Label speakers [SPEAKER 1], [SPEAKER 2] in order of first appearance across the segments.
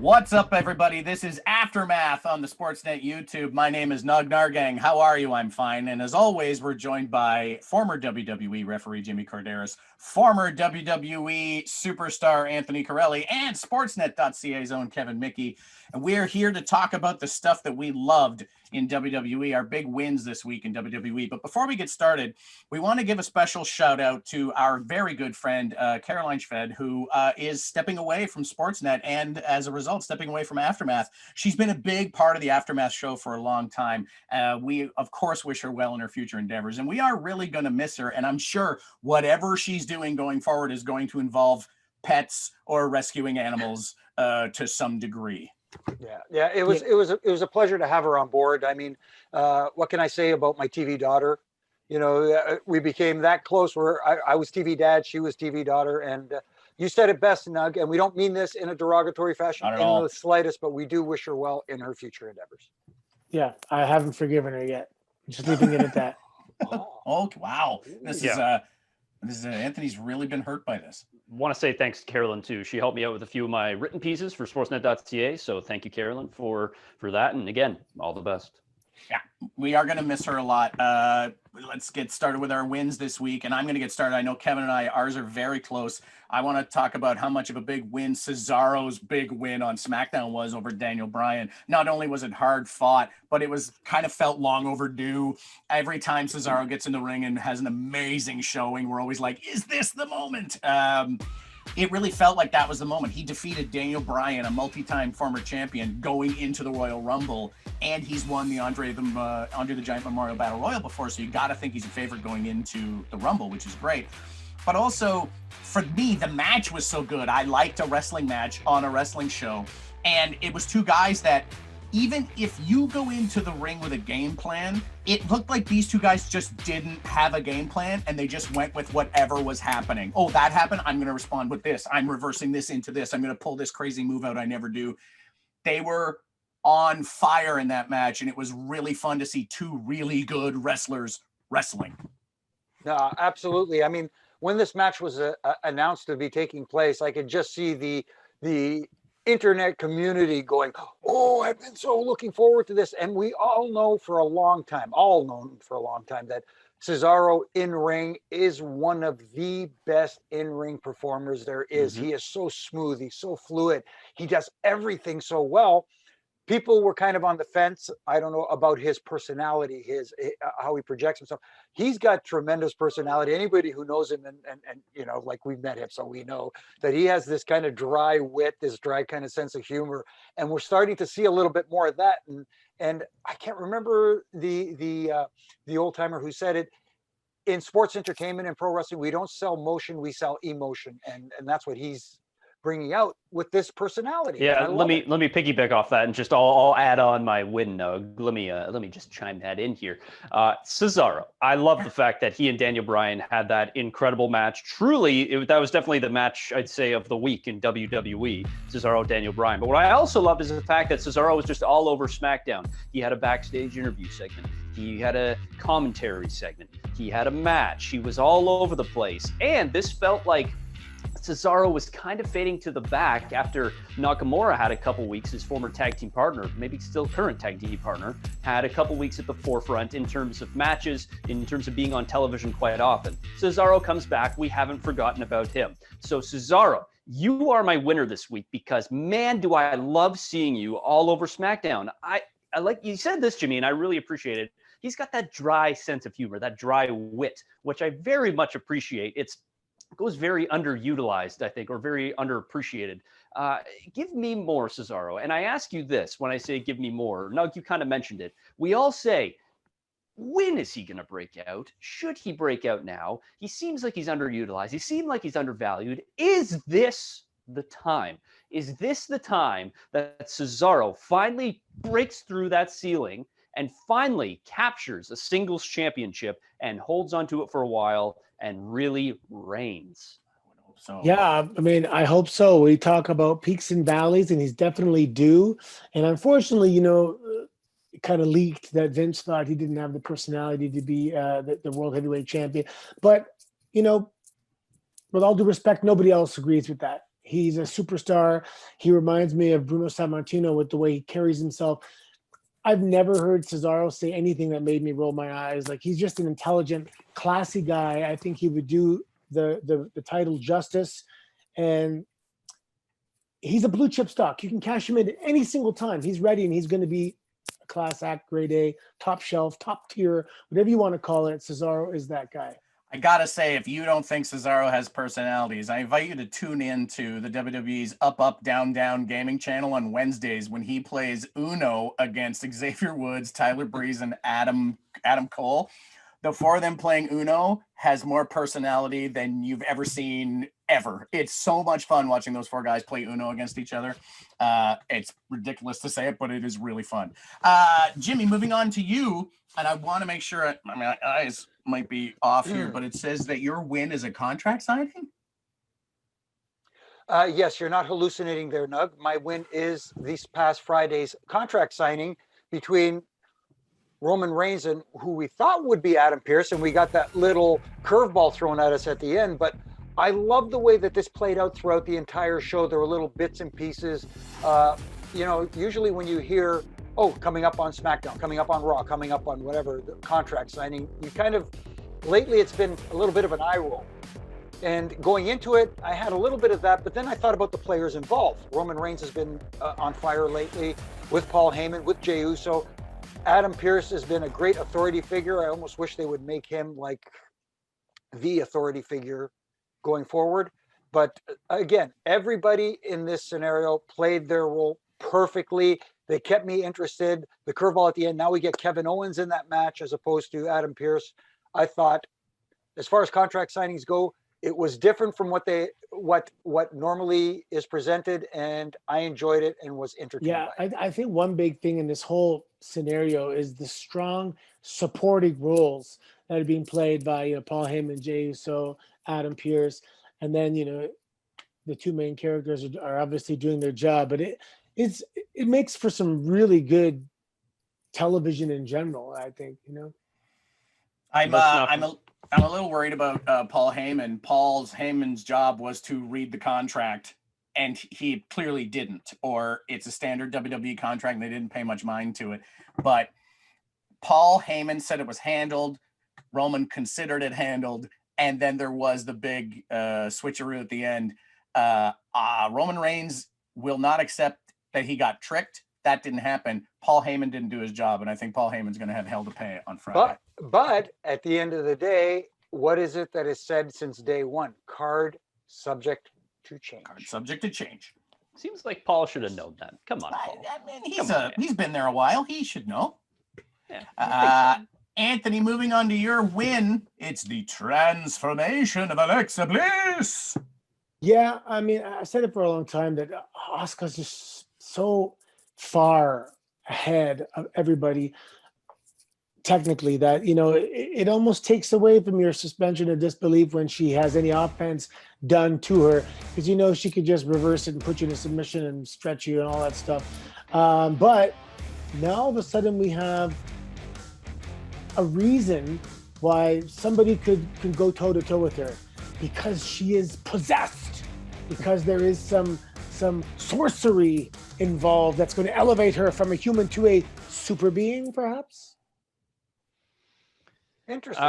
[SPEAKER 1] What's up, everybody? This is Aftermath on the Sportsnet YouTube. My name is Nug Nargang. How are you? I'm fine. And as always, we're joined by former WWE referee Jimmy Corderas, former WWE superstar Anthony Corelli, and Sportsnet.ca's own Kevin Mickey. And we're here to talk about the stuff that we loved in WWE, our big wins this week in WWE. But before we get started, we want to give a special shout out to our very good friend, Caroline Schved, who is stepping away from Sportsnet and as a result, stepping away from Aftermath. She's been a big part of the Aftermath show for a long time. We, of course, wish her well in her future endeavors, and we are really going to miss her. And I'm sure whatever she's doing going forward is going to involve pets or rescuing animals to some degree.
[SPEAKER 2] Yeah. It was a pleasure to have her on board. I mean, what can I say about my TV daughter? You know, we became that close where I was TV dad, she was TV daughter, and you said it best, Nug. And we don't mean this in a derogatory fashion in the slightest, but we do wish her well in her future endeavors.
[SPEAKER 3] Yeah, I haven't forgiven her yet. Just leaving it at that.
[SPEAKER 1] Oh, wow! This is Anthony's really been hurt by this.
[SPEAKER 4] Want to say thanks to Carolyn too. She helped me out with a few of my written pieces for Sportsnet.ca. So thank you, Carolyn, for that. And again, all the best.
[SPEAKER 1] Yeah, we are going to miss her a lot. Let's get started with our wins this week. And I'm going to get started. I know Kevin and ours are very close. I want to talk about how much of a big win Cesaro's big win on Smackdown was over Daniel Bryan. Not only was it hard fought, but it was kind of felt long overdue. Every time Cesaro gets in the ring and has an amazing showing, we're always like, is this the moment? It really felt like that was the moment. He defeated Daniel Bryan, a multi-time former champion, going into the Royal Rumble, and he's won the Andre the Giant Memorial Battle Royal before, so you got to think he's a favorite going into the Rumble, which is great. But also, for me, the match was so good. I liked a wrestling match on a wrestling show, and it was two guys that, even if you go into the ring with a game plan, it looked like these two guys just didn't have a game plan and they just went with whatever was happening. Oh, that happened? I'm going to respond with this. I'm reversing this into this. I'm going to pull this crazy move out I never do. They were on fire in that match, and it was really fun to see two really good wrestlers wrestling.
[SPEAKER 2] No, absolutely. I mean, when this match was announced to be taking place, I could just see the internet community going, oh, I've been so looking forward to this. And we all know for a long time, that Cesaro in ring is one of the best in-ring performers there is. He is so smooth. He's so fluid. He does everything so well. People were kind of on the fence. I don't know about his personality, how he projects himself. He's got tremendous personality. Anybody who knows him and you know, like we've met him, so we know that he has this kind of dry wit, this dry kind of sense of humor. And we're starting to see a little bit more of that. And I can't remember the old timer who said it. In sports entertainment and pro wrestling, we don't sell motion, we sell emotion, and that's what he's bringing out with this personality.
[SPEAKER 4] Yeah, let me piggyback off that, and just I'll add on my win. Let me just chime that in here. Cesaro, I love the fact that he and Daniel Bryan had that incredible match. Truly, that was definitely the match, I'd say, of the week in WWE. Cesaro, Daniel Bryan. But what I also love is the fact that Cesaro was just all over SmackDown. He had a backstage interview segment. He had a commentary segment. He had a match. He was all over the place, and this felt like Cesaro was kind of fading to the back after Nakamura had a couple weeks, his former tag team partner, maybe still current tag team partner, had a couple weeks at the forefront in terms of matches, in terms of being on television quite often. Cesaro comes back. We haven't forgotten about him. So Cesaro, you are my winner this week because, man, do I love seeing you all over SmackDown. I like you said this, Jimmy, and I really appreciate it. He's got that dry sense of humor, that dry wit, which I very much appreciate. It goes very underutilized, I think, or very underappreciated. Give me more, Cesaro. And I ask you this when I say give me more. Nug, you kind of mentioned it. We all say, when is he going to break out? Should he break out now? He seems like he's underutilized. He seems like he's undervalued. Is this the time? Is this the time that Cesaro finally breaks through that ceiling and finally captures a singles championship and holds onto it for a while and really reigns?
[SPEAKER 1] So
[SPEAKER 3] Yeah, I mean, I hope so. We talk about peaks and valleys, and he's definitely due. And unfortunately, you know, it kind of leaked that Vince thought he didn't have the personality to be the world heavyweight champion. But, you know, with all due respect, nobody else agrees with that. He's a superstar. He reminds me of Bruno Sammartino with the way he carries himself. I've never heard Cesaro say anything that made me roll my eyes. Like, he's just an intelligent, classy guy. I think he would do the title justice, and he's a blue chip stock. You can cash him in at any single time. He's ready, and he's going to be a class act, grade A, top shelf, top tier, whatever you want to call it. Cesaro is that guy.
[SPEAKER 1] I gotta say, if you don't think Cesaro has personalities, I invite you to tune in to the WWE's Up Up Down Down gaming channel on Wednesdays when he plays Uno against Xavier Woods, Tyler Breeze, and Adam Cole. The four of them playing Uno has more personality than you've ever seen ever. It's so much fun watching those four guys play Uno against each other. It's ridiculous to say it, but it is really fun. Jimmy, moving on to you, and I want to make sure, my eyes might be off here, but it says that your win is a contract signing?
[SPEAKER 2] Yes, you're not hallucinating there, Nug. My win is this past Friday's contract signing between Roman Reigns and who we thought would be Adam Pearce, and we got that little curveball thrown at us at the end. But I love the way that this played out throughout the entire show. There were little bits and pieces. Usually when you hear, oh, coming up on Smackdown, coming up on Raw, coming up on whatever, the contract signing, you kind of, lately it's been a little bit of an eye roll. And going into it, I had a little bit of that, but then I thought about the players involved. Roman Reigns has been on fire lately with Paul Heyman, with Jey Uso. Adam Pearce has been a great authority figure. I almost wish they would make him like the authority figure going forward. But again, everybody in this scenario played their role perfectly. They kept me interested. The curveball at the end, now we get Kevin Owens in that match as opposed to Adam Pearce. I thought, as far as contract signings go, it was different from what normally is presented, and I enjoyed it and was entertained.
[SPEAKER 3] Yeah,
[SPEAKER 2] by it.
[SPEAKER 3] I think one big thing in this whole scenario is the strong supporting roles that are being played by Paul Heyman, Jey Uso, Adam Pearce, and then the two main characters are obviously doing their job, but it makes for some really good television in general. I think
[SPEAKER 1] I'm a little worried about Paul Heyman. Heyman's job was to read the contract, and he clearly didn't. Or it's a standard WWE contract, and they didn't pay much mind to it. But Paul Heyman said it was handled. Roman considered it handled, and then there was the big switcheroo at the end. Roman Reigns will not accept that he got tricked. That didn't happen. Paul Heyman didn't do his job, and I think Paul Heyman's going to have hell to pay on Friday.
[SPEAKER 2] But at the end of the day, what is it that is said since day one? Card subject to change.
[SPEAKER 1] Card subject to change.
[SPEAKER 4] Seems like Paul should have known that. Come on, Paul.
[SPEAKER 1] I mean, he's been there a while. He should know.
[SPEAKER 4] Yeah,
[SPEAKER 1] Anthony, moving on to your win. It's the transformation of Alexa Bliss.
[SPEAKER 3] Yeah, I mean, I said it for a long time that Asuka's just so far ahead of everybody technically that it almost takes away from your suspension of disbelief when she has any offense done to her, because she could just reverse it and put you in a submission and stretch you and all that stuff. But now all of a sudden we have a reason why somebody could go toe to toe with her, because she is possessed, because there is some sorcery involved that's going to elevate her from a human to a super being, perhaps.
[SPEAKER 2] Interesting.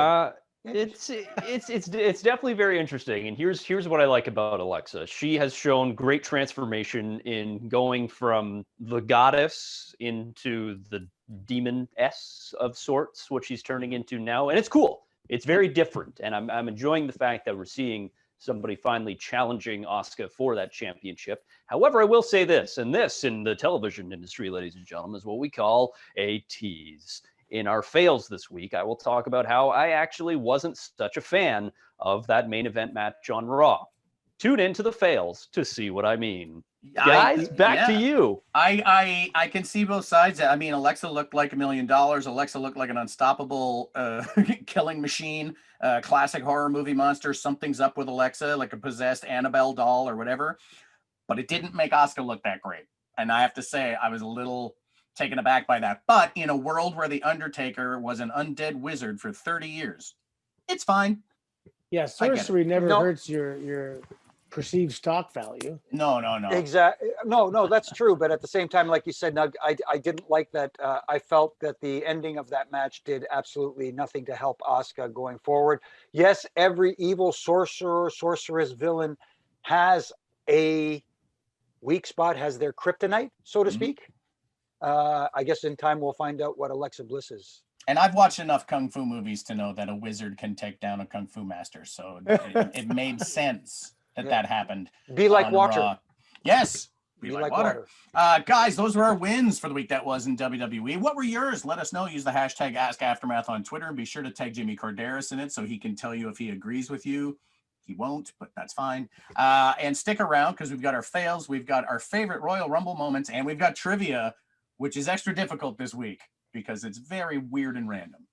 [SPEAKER 4] It's definitely very interesting. And here's what I like about Alexa. She has shown great transformation in going from the goddess into the demon-ess of sorts, what she's turning into now. And it's cool. It's very different. And I'm enjoying the fact that we're seeing somebody finally challenging Asuka for that championship. However, I will say this, and this in the television industry, ladies and gentlemen, is what we call a tease. In our fails this week, I will talk about how I actually wasn't such a fan of that main event match on Raw. Tune into the fails to see what I mean. Guys, back to you.
[SPEAKER 1] I can see both sides. I mean, Alexa looked like $1 million. Alexa looked like an unstoppable killing machine, classic horror movie monster. Something's up with Alexa, like a possessed Annabelle doll or whatever. But it didn't make Asuka look that great. And I have to say, I was a little taken aback by that. But in a world where The Undertaker was an undead wizard for 30 years, it's fine.
[SPEAKER 3] Yeah, sorcery never hurts your perceived stock value.
[SPEAKER 1] No.
[SPEAKER 2] Exactly. No, that's true. But at the same time, like you said, Nug, I didn't like that. I felt that the ending of that match did absolutely nothing to help Asuka going forward. Yes, every evil sorcerer, sorceress, villain has a weak spot, has their kryptonite, so to speak. I guess in time we'll find out what Alexa Bliss is.
[SPEAKER 1] And I've watched enough kung fu movies to know that a wizard can take down a kung fu master. So it made sense that happened.
[SPEAKER 2] Be like
[SPEAKER 1] on
[SPEAKER 2] water.
[SPEAKER 1] Raw. Yes.
[SPEAKER 2] Be like water.
[SPEAKER 1] Guys, those were our wins for the week that was in WWE. What were yours? Let us know. Use the hashtag AskAftermath on Twitter and be sure to tag Jimmy Corderas in it so he can tell you if he agrees with you. He won't, but that's fine. And stick around because we've got our fails, we've got our favorite Royal Rumble moments, and we've got trivia, which is extra difficult this week because it's very weird and random.